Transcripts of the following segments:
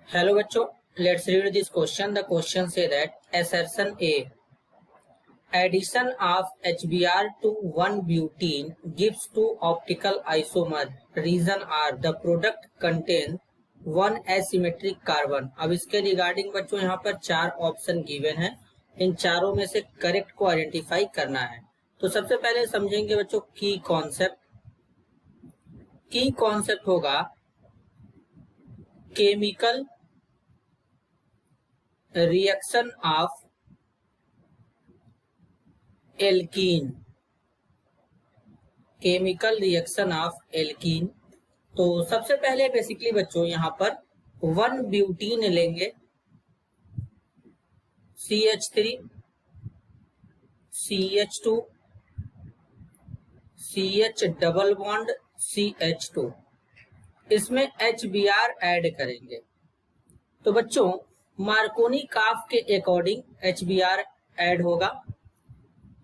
Hello बच्चों, let's read this question. The question say that assertion A. Addition of HBr to 1-butene gives two optical isomer. Reason are the product contain one asymmetric carbon. अब इसके regarding बच्चों यहाँ पर चार option given है, इन चारों में से करेक्ट को आइडेंटिफाई करना है। तो सबसे पहले समझेंगे बच्चों की कॉन्सेप्ट। की कॉन्सेप्ट होगा chemical reaction of alkene. Chemical reaction of alkene. तो सबसे पहले बेसिकली बच्चों यहाँ पर 1-ब्यूटीन लेंगे, CH3 CH2 CH double bond CH2, इसमें HBr ऐड करेंगे। तो बच्चों मार्कोनी काफ के अकॉर्डिंग HBr ऐड होगा।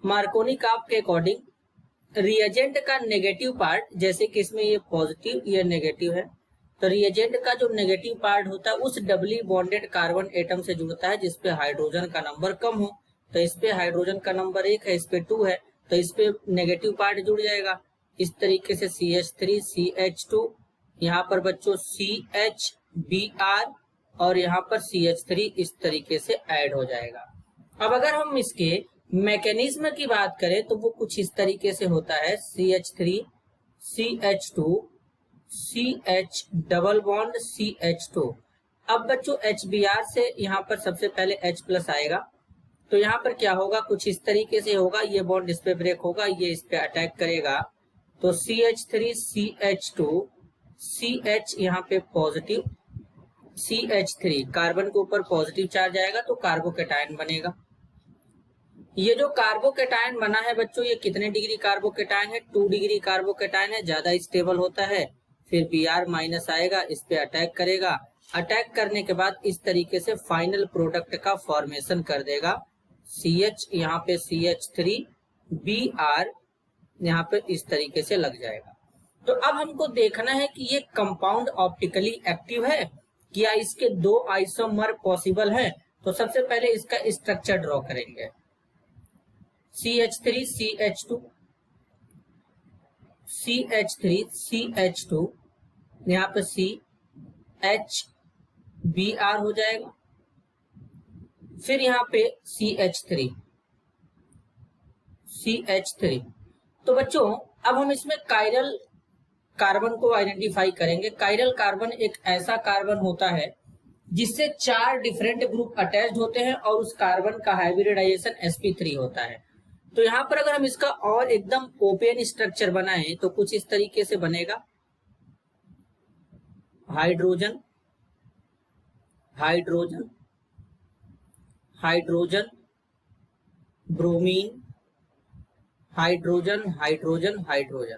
मार्कोनी काफ के अकॉर्डिंग रिएजेंट का नेगेटिव पार्ट, जैसे कि इसमें ये पॉजिटिव ये नेगेटिव है, तो रिएजेंट का जो नेगेटिव पार्ट होता है उस डबली बॉन्डेड कार्बन एटम से जुड़ता है जिसपे हाइड्रोजन का नंबर कम हो। तो इस पे हाइड्रोजन का नंबर 1 है, इस पे 2 है, तो इस पे नेगेटिव पार्ट जुड़ जाएगा। इस तरीके से CH3 CH2, यहाँ पर बच्चों CHBr और यहाँ पर CH3 इस तरीके से ऐड हो जाएगा। अब अगर हम इसके मैकेनिज्म की बात करें तो वो कुछ इस तरीके से होता है, CH3 CH2 CH double bond CH2। अब बच्चों HBr से यहाँ पर सबसे पहले H+ आएगा, तो यहाँ पर क्या होगा, कुछ इस तरीके से होगा, ये बॉन्ड इस पे ब्रेक होगा, ये इस पे अटैक करेगा, तो CH3 CH2 CH यहाँ पे पॉजिटिव, CH3 कार्बन के ऊपर पॉजिटिव चार्ज आएगा तो कार्बोकेटायन बनेगा। ये जो कार्बोकेटायन बना है बच्चों, ये कितने डिग्री कार्बोकेटायन है, 2 डिग्री कार्बोकेटायन है, ज्यादा स्टेबल होता है। फिर Br- आएगा, इस पे अटैक करेगा, अटैक करने के बाद इस तरीके से फाइनल प्रोडक्ट का फॉर्मेशन कर देगा। CH यहाँ पे CH3 Br यहाँ पे इस तरीके से लग जाएगा। तो अब हमको देखना है कि ये कंपाउंड ऑप्टिकली एक्टिव है, क्या इसके दो आइसोमर पॉसिबल है। तो सबसे पहले इसका स्ट्रक्चर ड्रॉ करेंगे। CH3 CH2 CH3 CH2, यहाँ पे CHBr हो जाएगा, फिर यहाँ पे CH3 CH3। तो बच्चों अब हम इसमें कायरल कार्बन को आइडेंटिफाई करेंगे। कायरल कार्बन एक ऐसा कार्बन होता है जिससे 4 डिफरेंट ग्रुप अटैच्ड होते हैं और उस कार्बन का हाइब्रिडाइजेशन sp3 होता है। तो यहाँ पर अगर हम इसका और एकदम ओपन स्ट्रक्चर बनाएं तो कुछ इस तरीके से बनेगा, hydrogen hydrogen hydrogen bromine hydrogen hydrogen hydrogen.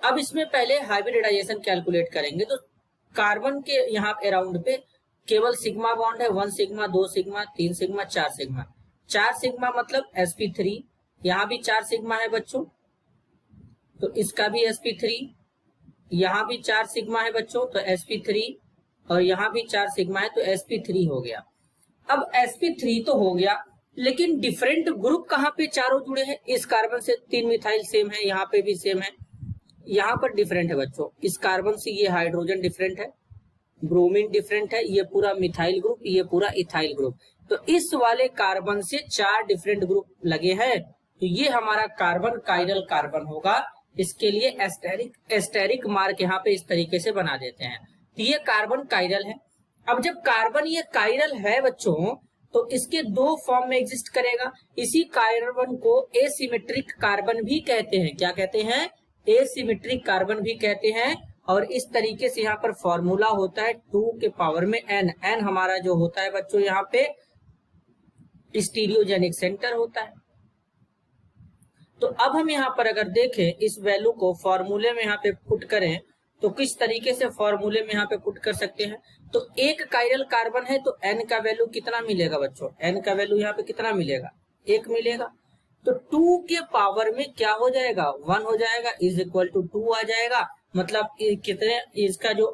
अब इसमें पहले हाइब्रिडाइजेशन कैलकुलेट करेंगे, तो कार्बन के यहाँ अराउंड पे केवल सिग्मा बॉन्ड है, 1 sigma 2 sigma 3 sigma 4 sigma. 4 sigma मतलब sp3, यहाँ भी 4 सिग्मा है बच्चों, तो इसका भी sp3, यहाँ भी 4 सिग्मा है बच्चों तो sp3, और यहाँ भी 4 सिग्मा है तो sp3 हो गया। अब sp3 तो हो गया, लेकिन डिफरेंट ग्रुप कहाँ पे चारों जुड़े हैं। इस कार्बन से 3 मिथाइल सेम है, यहाँ पे भी सेम है, यहाँ पर डिफरेंट है बच्चों। इस कार्बन से ये हाइड्रोजन डिफरेंट है, ब्रोमीन डिफरेंट है, ये पूरा मिथाइल ग्रुप, ये पूरा इथाइल ग्रुप। तो इस वाले कार्बन से 4 डिफरेंट ग्रुप लगे हैं, तो ये हमारा कार्बन कायरल कार्बन होगा। इसके लिए एस्टेरिक मार्क यहाँ पे इस तरीके से बना देते हैं, तो ये कार्बन कायरल है। अब जब कार्बन ये कायरल है बच्चों, तो इसके 2 फॉर्म में एग्जिस्ट करेगा। इसी कार्बन को एसिमेट्रिक कार्बन भी कहते हैं। क्या कहते हैं? एसिमेट्रिक कार्बन भी कहते हैं। और इस तरीके से यहाँ पर फॉर्मूला होता है 2 के पावर में n। n हमारा जो होता है बच्चों यहाँ पे स्टीरियोजेनिक सेंटर होता है। तो अब हम यहाँ पर अगर देखें इस वैल्यू को फॉर्मूले में यहाँ पे पुट करें तो किस तरीके से फॉर्मूले में यहाँ पे पुट कर सकते हैं। तो एक कायरल कार्बन है तो n का वैल्यू कितना मिलेगा बच्चों, n का वैल्यू यहाँ पे कितना मिलेगा, 1 मिलेगा। तो 2 के पावर में क्या हो जाएगा, 1 हो जाएगा, इज इक्वल टू 2 आ जाएगा। मतलब कितने इसका जो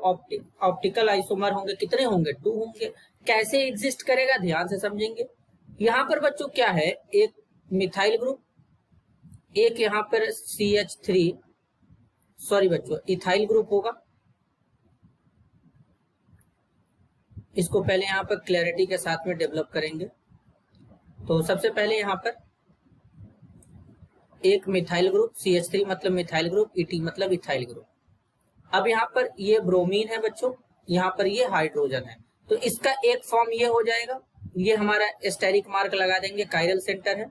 ऑप्टिकल आइसोमर होंगे कितने होंगे, 2 होंगे। कैसे एग्जिस्ट करेगा ध्यान से समझेंगे। यहाँ पर बच्चों क्या है, एक मिथाइल ग्रुप, एक यहाँ पर CH3 सॉरी बच्चों इथाइल ग्रुप होगा। इसको पहले यहाँ पर क्लैरिटी के साथ में डेवलप करेंगे। तो सबसे पहले यहाँ पर एक मिथाइल ग्रुप, CH3 मतलब मिथाइल ग्रुप, ET मतलब इथाइल ग्रुप। अब यहाँ पर ये ब्रोमीन है बच्चों, यहाँ पर ये हाइड्रोजन है, तो इसका एक फॉर्म ये हो जाएगा, ये हमारा स्टेरिक मार्क लगा देंगे, कायरल सेंटर है,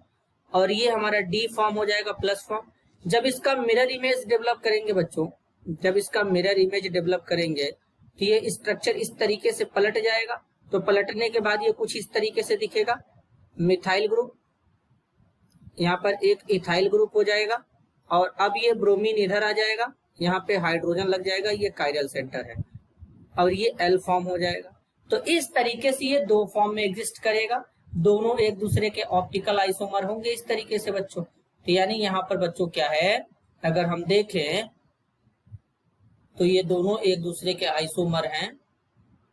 और ये हमारा D फॉर्म हो जाएगा प्लस फॉर्म। जब इसका मिरर इमेज डेवलप करेंगे बच्चों, जब इसका मिरर इमेज डेवलप करेंगे तो ये स्ट्रक्चर इस तरीके से पलट जाएगा। तो पलटने के बाद ये कुछ इस तरीके से दिखेगा, मिथाइल ग्रुप, यहाँ पर एक इथाइल ग्रुप हो जाएगा, और अब ये ब्रोमीन इधर आ जाएगा, यहाँ पे हाइड्रोजन लग जाएगा, ये कायरल सेंटर है, और ये L फॉर्म हो जाएगा। तो इस तरीके से ये 2 फॉर्म में एग्जिस्ट करेगा, दोनों एक दूसरे के ऑप्टिकल आइसोमर होंगे इस तरीके से बच्चों। तो यानी यहाँ पर बच्चों क्या है, अगर हम देखें तो ये दोनों एक दूसरे के आइसोमर हैं।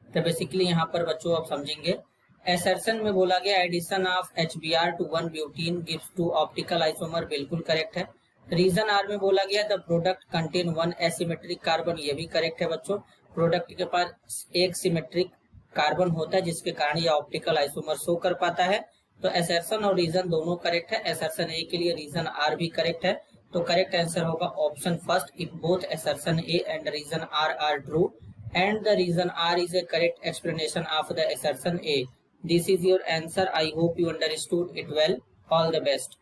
तो बेसिकली यहाँ पर बच्चों आप समझेंगे, एसर्शन में बोला गया addition of HBr to 1 butene gives 2 optical isomer, बिल्कुल करेक्ट है। रीजन आर में बोला गया the product contain 1 asymmetric carbon, ये भी करेक्ट है बच्चों। प्रोडक्ट के पास एक सिमेट्रिक कार्बन होता है जिसके कारण ये ऑप्टिकल आइसोमर शो कर पाता है। तो एसर्शन और रीजन दोनों करेक्ट है। एसर्शन ए के लिए रीजन आर भी करेक्ट है, तो करेक्ट आंसर होगा option first, if both assertion A and reason R are true and the reason R is a correct explanation of the assertion A. This is your answer. I hope you understood it well. All the best.